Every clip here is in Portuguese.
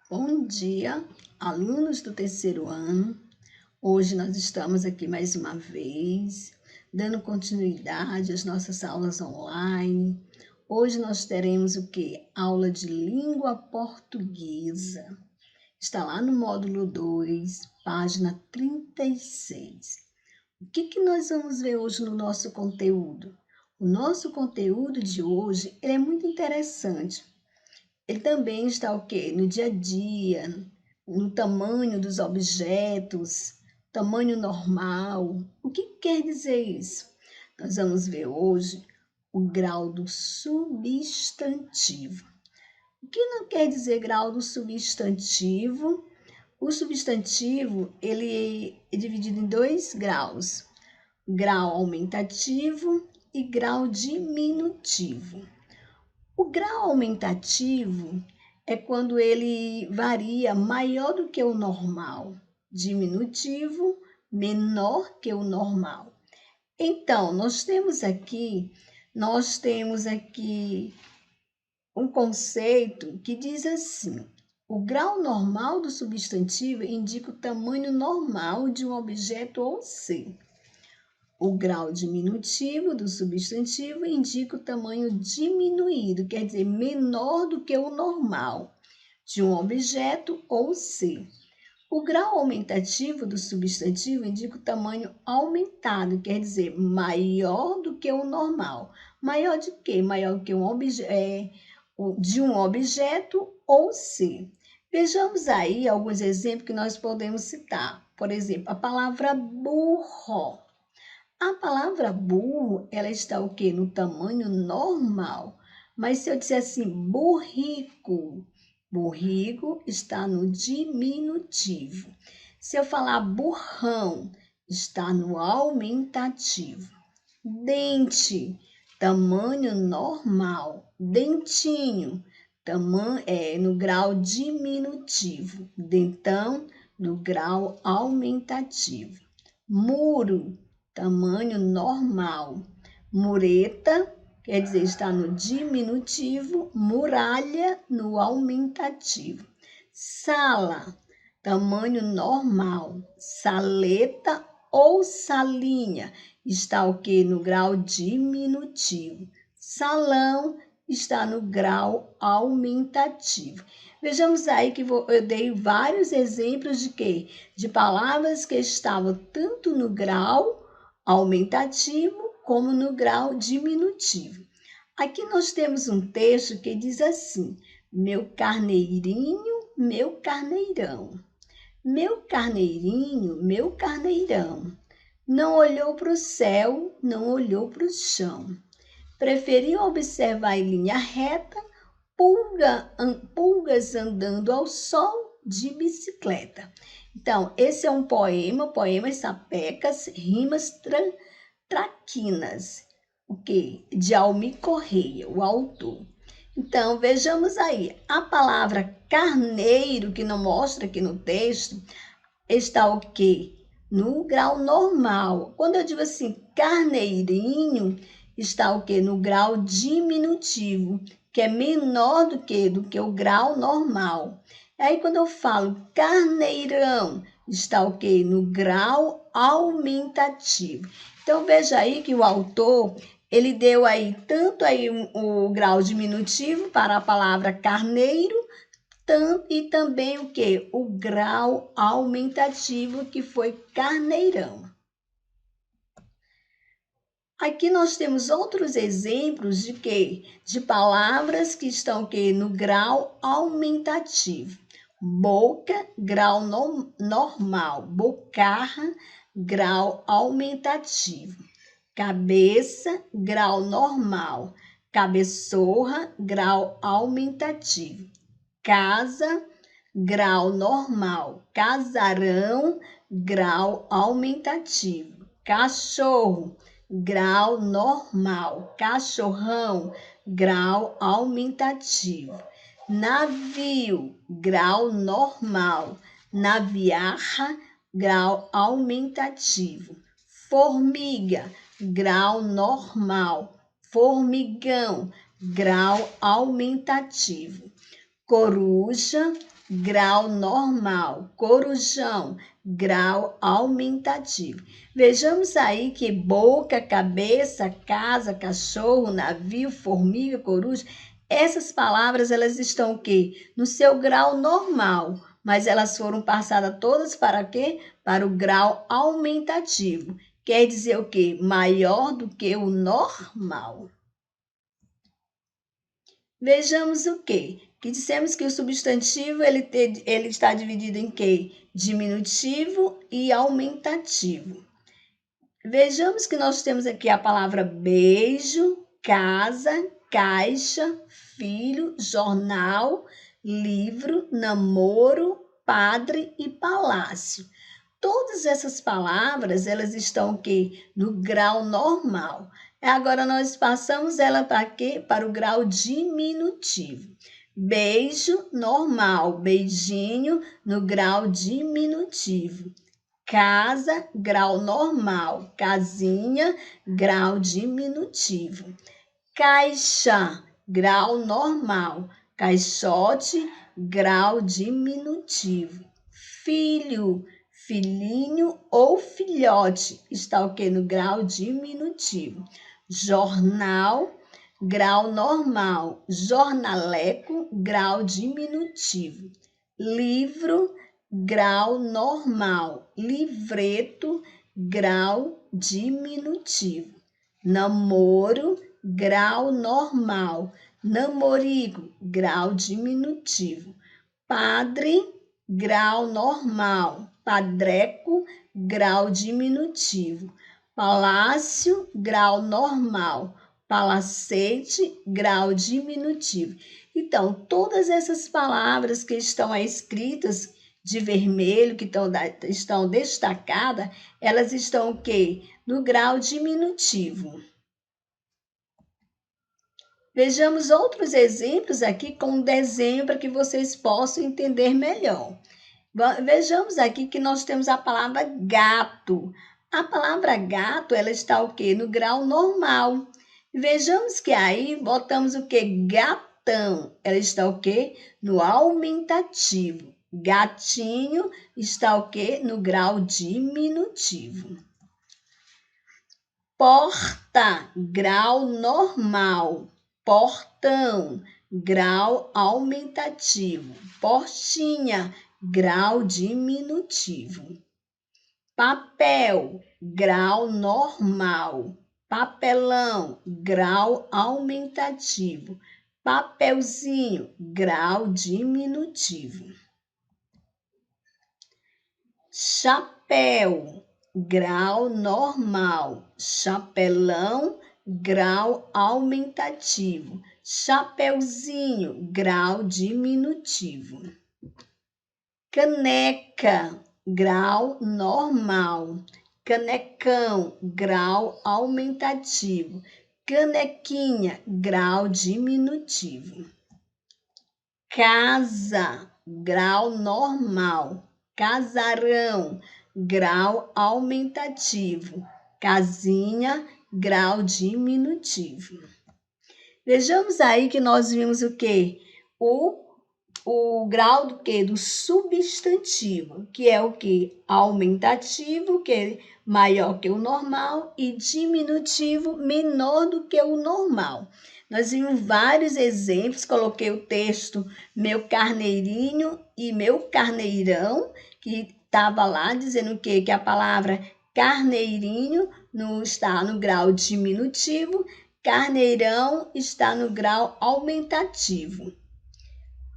Bom dia, alunos do terceiro ano. Hoje nós estamos aqui mais uma vez, dando continuidade às nossas aulas online. Hoje nós teremos o quê? Aula de língua portuguesa. Está lá no módulo 2, página 36. O que nós vamos ver hoje no nosso conteúdo? O nosso conteúdo de hoje é muito interessante. Ele também está o quê? No dia a dia, no tamanho dos objetos, tamanho normal. O que quer dizer isso? Nós vamos ver hoje o grau do substantivo. O que não quer dizer grau do substantivo? O substantivo, ele é dividido em dois graus: grau aumentativo e grau diminutivo. O grau aumentativo é quando ele varia maior do que o normal, diminutivo, menor que o normal. Então, nós temos aqui um conceito que diz assim: o grau normal do substantivo indica o tamanho normal de um objeto ou ser. O grau diminutivo do substantivo indica o tamanho diminuído, quer dizer, menor do que o normal, de um objeto ou ser. O grau aumentativo do substantivo indica o tamanho aumentado, quer dizer, maior do que o normal. Maior de quê? Maior que de um objeto ou ser. Vejamos aí alguns exemplos que nós podemos citar. Por exemplo, a palavra burro. A palavra burro, ela está o quê? No tamanho normal. Mas se eu disser assim, burrico, burrico está no diminutivo. Se eu falar burrão, está no aumentativo. Dente, tamanho normal. Dentinho, no grau diminutivo. Dentão, no grau aumentativo. Muro, tamanho normal. Mureta, quer dizer, está no diminutivo. Muralha, no aumentativo. Sala, tamanho normal. Saleta ou salinha, está o quê? No grau diminutivo. Salão está no grau aumentativo. Vejamos aí que eu dei vários exemplos de quê? De palavras que estavam tanto no grau aumentativo como no grau diminutivo. Aqui nós temos um texto que diz assim: meu carneirinho, meu carneirão. Meu carneirinho, meu carneirão, não olhou para o céu, não olhou para o chão. Preferiu observar em linha reta pulgas andando ao sol de bicicleta. Então, esse é um poema, poemas sapecas, rimas traquinas, o quê? De Almir Correia, o autor. Então, vejamos aí, a palavra carneiro, que não mostra aqui no texto, está o quê? No grau normal. Quando eu digo assim, carneirinho, está o quê? No grau diminutivo, que é menor do que o grau normal. Aí, quando eu falo carneirão, está o quê? No grau aumentativo. Então, veja aí que o autor, ele deu aí tanto aí o grau diminutivo para a palavra carneiro, e também o quê? O grau aumentativo, que foi carneirão. Aqui nós temos outros exemplos de quê? De palavras que estão o quê? No grau aumentativo. Boca, grau normal. Bocarra, grau aumentativo. Cabeça, grau normal. Cabeçorra, grau aumentativo. Casa, grau normal. Casarão, grau aumentativo. Cachorro, grau normal. Cachorrão, grau aumentativo. Navio, grau normal. Naviarra, grau aumentativo. Formiga, grau normal. Formigão, grau aumentativo. Coruja, grau normal. Corujão, grau aumentativo. Vejamos aí que boca, cabeça, casa, cachorro, navio, formiga, coruja, essas palavras elas estão o quê? No seu grau normal, mas elas foram passadas todas para quê? Para o grau aumentativo. Quer dizer o quê? Maior do que o normal. Vejamos o quê? Que dissemos que o substantivo ele está dividido em quê? Diminutivo e aumentativo. Vejamos que nós temos aqui a palavra beijo, casa, caixa, filho, jornal, livro, namoro, padre e palácio. Todas essas palavras, elas estão o quê? No grau normal. Agora nós passamos ela para quê? Para o grau diminutivo. Beijo, normal. Beijinho, no grau diminutivo. Casa, grau normal. Casinha, grau diminutivo. Caixa, grau normal. Caixote, grau diminutivo. Filho, filhinho ou filhote, está o quê? No grau diminutivo. Jornal, grau normal. Jornaleco, grau diminutivo. Livro, grau normal. Livreto, grau diminutivo. Namoro, grau normal. Namorico, grau diminutivo. Padre, grau normal. Padreco, grau diminutivo. Palácio, grau normal. Palacete, grau diminutivo. Então, todas essas palavras que estão aí escritas de vermelho, que estão destacadas, elas estão o quê? No grau diminutivo. Vejamos outros exemplos aqui com um desenho para que vocês possam entender melhor. Vejamos aqui que nós temos a palavra gato. A palavra gato, ela está o quê? No grau normal. Vejamos que aí botamos o quê? Gatão. Ela está o quê? No aumentativo. Gatinho está o quê? No grau diminutivo. Porta, grau normal. Portão, grau aumentativo. Portinha, grau diminutivo. Papel, grau normal. Papelão, grau aumentativo. Papelzinho, grau diminutivo. Chapéu, grau normal. Chapelão, grau aumentativo. Chapeuzinho, grau diminutivo. Caneca, grau normal. Canecão, grau aumentativo. Canequinha, grau diminutivo. Casa, grau normal. Casarão, grau aumentativo. Casinha, grau diminutivo. Vejamos aí que nós vimos o quê? O grau do quê? Do substantivo, que é o quê? Aumentativo, que é maior que o normal, e diminutivo, menor do que o normal. Nós vimos vários exemplos, coloquei o texto meu carneirinho e meu carneirão, que estava lá dizendo o quê? Que a palavra carneirinho está no grau diminutivo, carneirão está no grau aumentativo.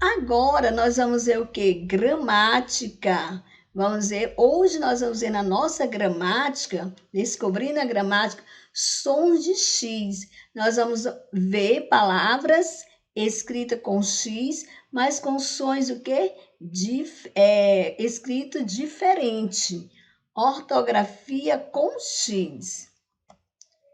Agora nós vamos ver o quê? Gramática. Vamos ver, hoje nós vamos ver na nossa gramática, descobrindo a gramática, sons de X. Nós vamos ver palavras escritas com X, mas com sons o quê? Escrito diferente. Ortografia com X.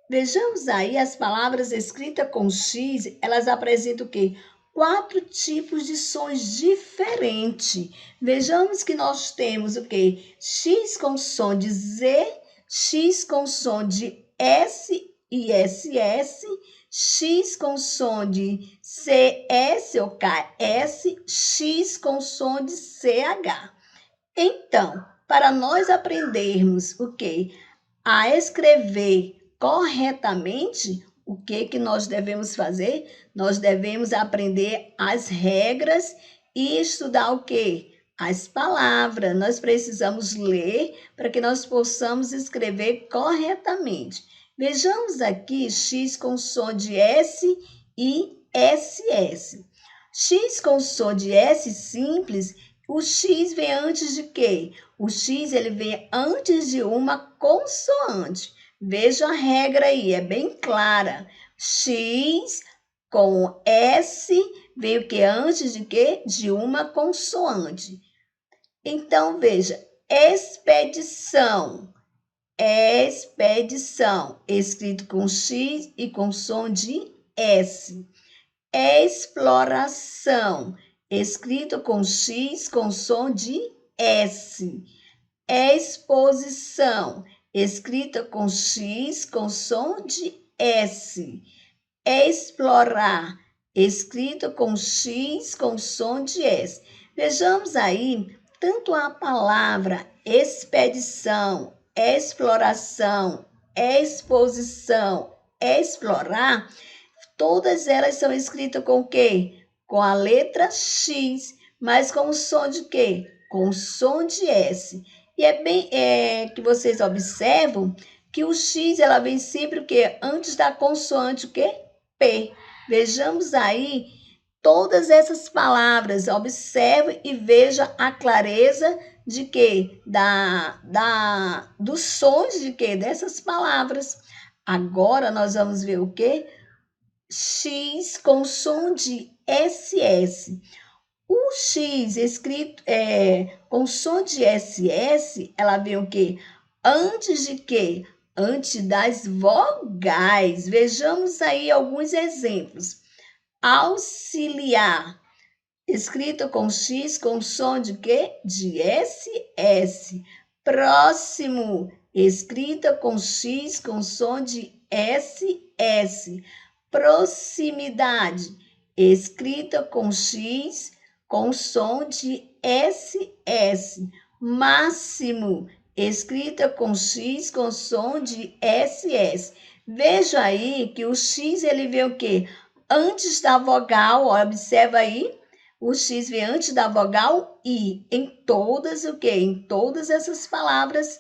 Vejamos aí as palavras escritas com X, elas apresentam o quê? 4 tipos de sons diferentes. Vejamos que nós temos o quê? X com som de Z, X com som de S e SS, X com som de CS ou KS, X com som de CH. Então, para nós aprendermos o quê? A escrever corretamente, o que nós devemos fazer? Nós devemos aprender as regras e estudar o quê? As palavras. Nós precisamos ler para que nós possamos escrever corretamente. Vejamos aqui X com som de S e SS. X com som de S simples, o X vem antes de quê? O X ele vem antes de uma consoante. Veja a regra aí, é bem clara. X com S vem o que antes de quê? De uma consoante. Então, veja, expedição. Expedição, escrito com X e com som de S. Exploração, escrito com X com som de S. Exposição, escrita com X com som de S. Explorar, escrito com X com som de S. Vejamos aí, tanto a palavra expedição, exploração, exposição, explorar, todas elas são escritas com o quê? Com a letra X, mas com o som de quê? Com o som de S. E é bem que vocês observam que o X ela vem sempre o quê? Antes da consoante o quê? P. Vejamos aí todas essas palavras. Observe e veja a clareza de quê? Dos sons de quê? Dessas palavras. Agora nós vamos ver o quê? X com som de SS. O X escrito com som de SS, ela vem o quê? Antes de quê? Antes das vogais. Vejamos aí alguns exemplos. Auxiliar, escrito com X com som de quê? De SS. Próximo, escrita com X com som de SS. Proximidade, escrita com X com som de SS. Máximo, escrita com X com som de SS. Veja aí que o X ele vem o quê? Antes da vogal, observa aí, o X vem antes da vogal I. Em todas o quê? Em todas essas palavras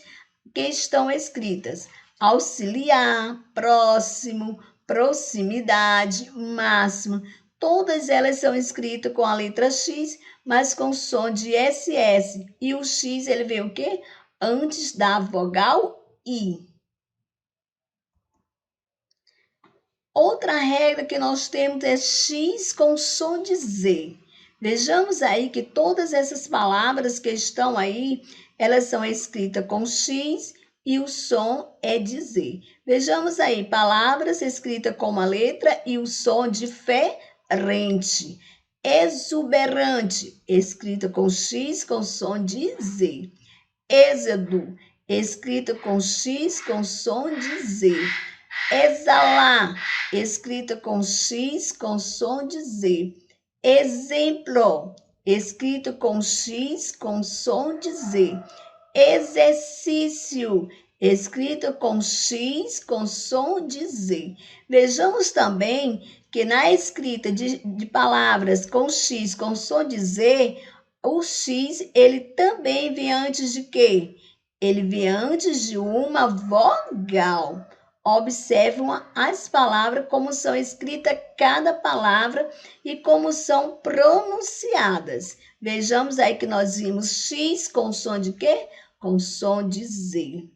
que estão escritas. Auxiliar, próximo, proximidade, máximo, todas elas são escritas com a letra X, mas com som de SS. E o X, ele vem o quê? Antes da vogal I. Outra regra que nós temos é X com som de Z. Vejamos aí que todas essas palavras que estão aí, elas são escritas com X e o som é de Z. Vejamos aí, palavras escritas com uma letra e o som diferente. Exuberante, escrita com X com som de Z. Êxodo, escrita com X com som de Z. Exalar, escrita com X com som de Z. Exemplo, escrito com X com som de Z. Exercício, escrito com X com som de Z. Vejamos também que na escrita de palavras com X com som de Z, o X ele também vem antes de quê? Ele vem antes de uma vogal. Observam as palavras, como são escritas cada palavra e como são pronunciadas. Vejamos aí que nós vimos X com som de quê? Com som de Z.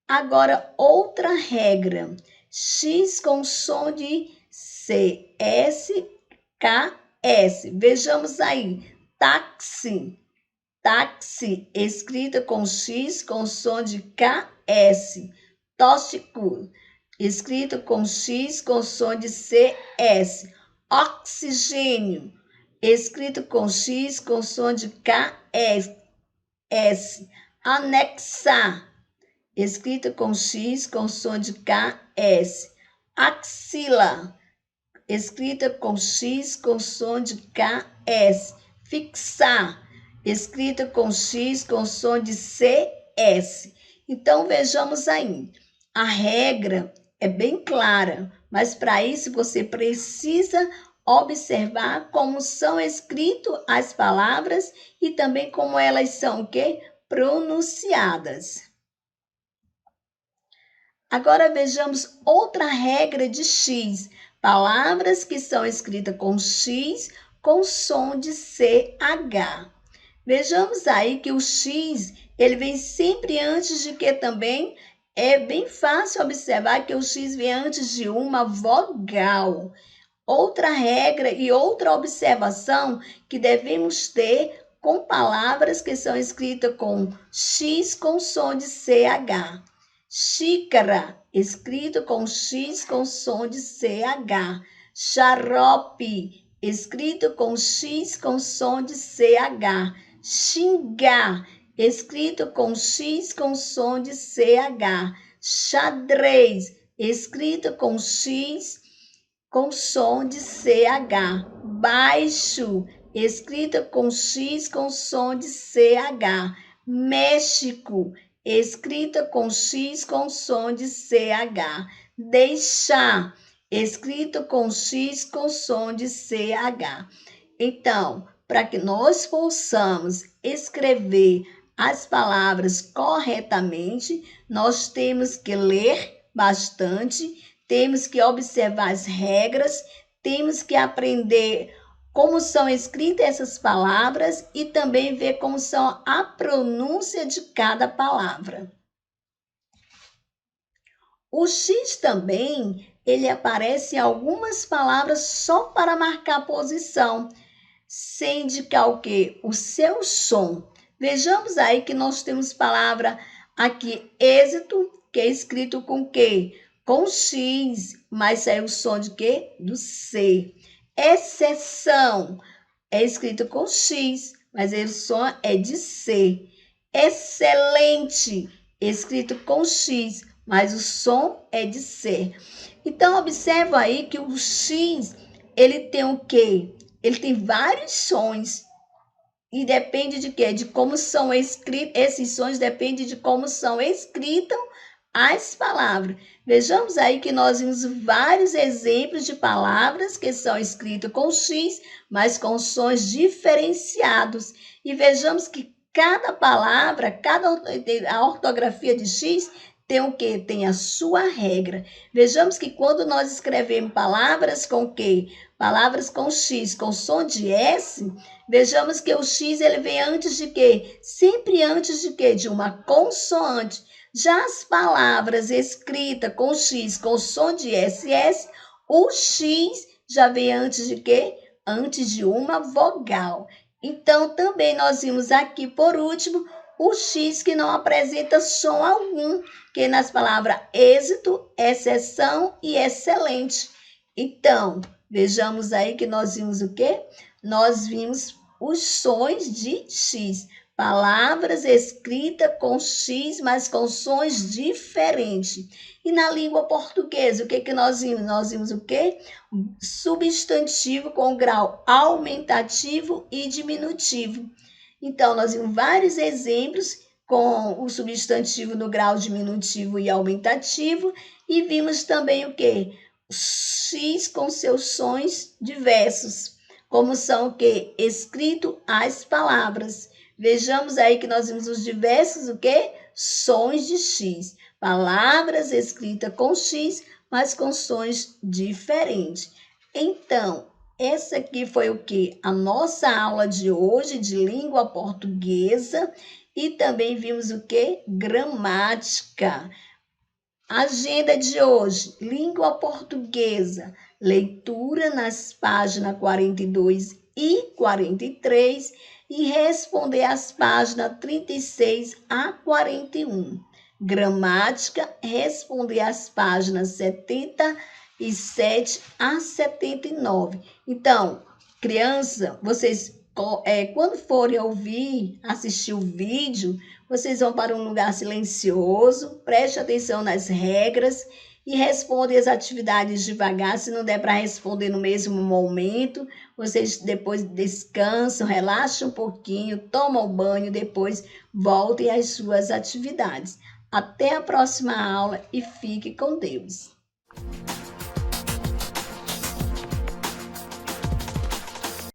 Agora, outra regra. X com som de C, S, K, S. Vejamos aí. Táxi. Táxi, escrita com X com som de K, S. Tóxico, escrito com X com som de CS. Oxigênio, escrito com X com som de KS. Anexar, escrito com X com som de KS. Axila, escrita com X com som de KS. Fixar, escrita com X com som de CS. Então, vejamos aí. A regra é bem clara, mas para isso você precisa observar como são escritas as palavras e também como elas são o quê? Pronunciadas. Agora vejamos outra regra de X. Palavras que são escritas com X com som de CH. Vejamos aí que o X, ele vem sempre antes de que também. É bem fácil observar que o X vem antes de uma vogal. Outra regra e outra observação que devemos ter com palavras que são escritas com X com som de CH. Xícara, escrito com X com som de CH. Xarope, escrito com X com som de CH. Xingar, escrito com X com som de CH. Xadrez, escrito com X com som de CH. Baixo, escrito com X com som de CH. México, escrita com X com som de CH. Deixar, escrito com X com som de CH. Então, para que nós possamos escrever as palavras corretamente, nós temos que ler bastante, temos que observar as regras, temos que aprender como são escritas essas palavras e também ver como são a pronúncia de cada palavra. O X também, ele aparece em algumas palavras só para marcar posição, sem indicar o quê? O seu som. Vejamos aí que nós temos palavra aqui, êxito, que é escrito com o quê? Com X, mas sai o som de quê? Do C. Exceção é escrito com X, mas o som é de C. Excelente, escrito com X, mas o som é de C. Então, observa aí que o X, ele tem o quê? Ele tem vários sons. E depende de quê? De como são escritos. Esses sons dependem de como são escritas as palavras. Vejamos aí que nós vimos vários exemplos de palavras que são escritas com X, mas com sons diferenciados. E vejamos que cada palavra, a ortografia de X tem o quê? Tem a sua regra. Vejamos que quando nós escrevemos palavras com quê? Palavras com X, com som de S, vejamos que o X ele vem antes de quê? Sempre antes de quê? De uma consoante. Já as palavras escritas com X, com som de SS, o X já vem antes de quê? Antes de uma vogal. Então, também nós vimos aqui, por último, o X que não apresenta som algum, que nas palavras êxito, exceção e excelente. Então, vejamos aí que nós vimos o quê? Nós vimos os sons de X. Palavras escritas com X, mas com sons diferentes. E na língua portuguesa, o que nós vimos? Nós vimos o quê? Substantivo com grau aumentativo e diminutivo. Então, nós vimos vários exemplos com o substantivo no grau diminutivo e aumentativo. E vimos também o quê? X com seus sons diversos. Como são o quê? Escrito as palavras. Vejamos aí que nós vimos os diversos o quê? Sons de X. Palavras escritas com X, mas com sons diferentes. Então, essa aqui foi o quê? A nossa aula de hoje de língua portuguesa e também vimos o quê? Gramática. Agenda de hoje, língua portuguesa, leitura nas páginas 42 e 43 e responder as páginas 36 a 41. Gramática, responder as páginas 77 a 79. Então, criança, vocês, quando forem assistir o vídeo, vocês vão para um lugar silencioso, preste atenção nas regras e responde as atividades devagar. Se não der para responder no mesmo momento, vocês depois descansam, relaxam um pouquinho, tomam banho, depois voltem às suas atividades. Até a próxima aula e fique com Deus.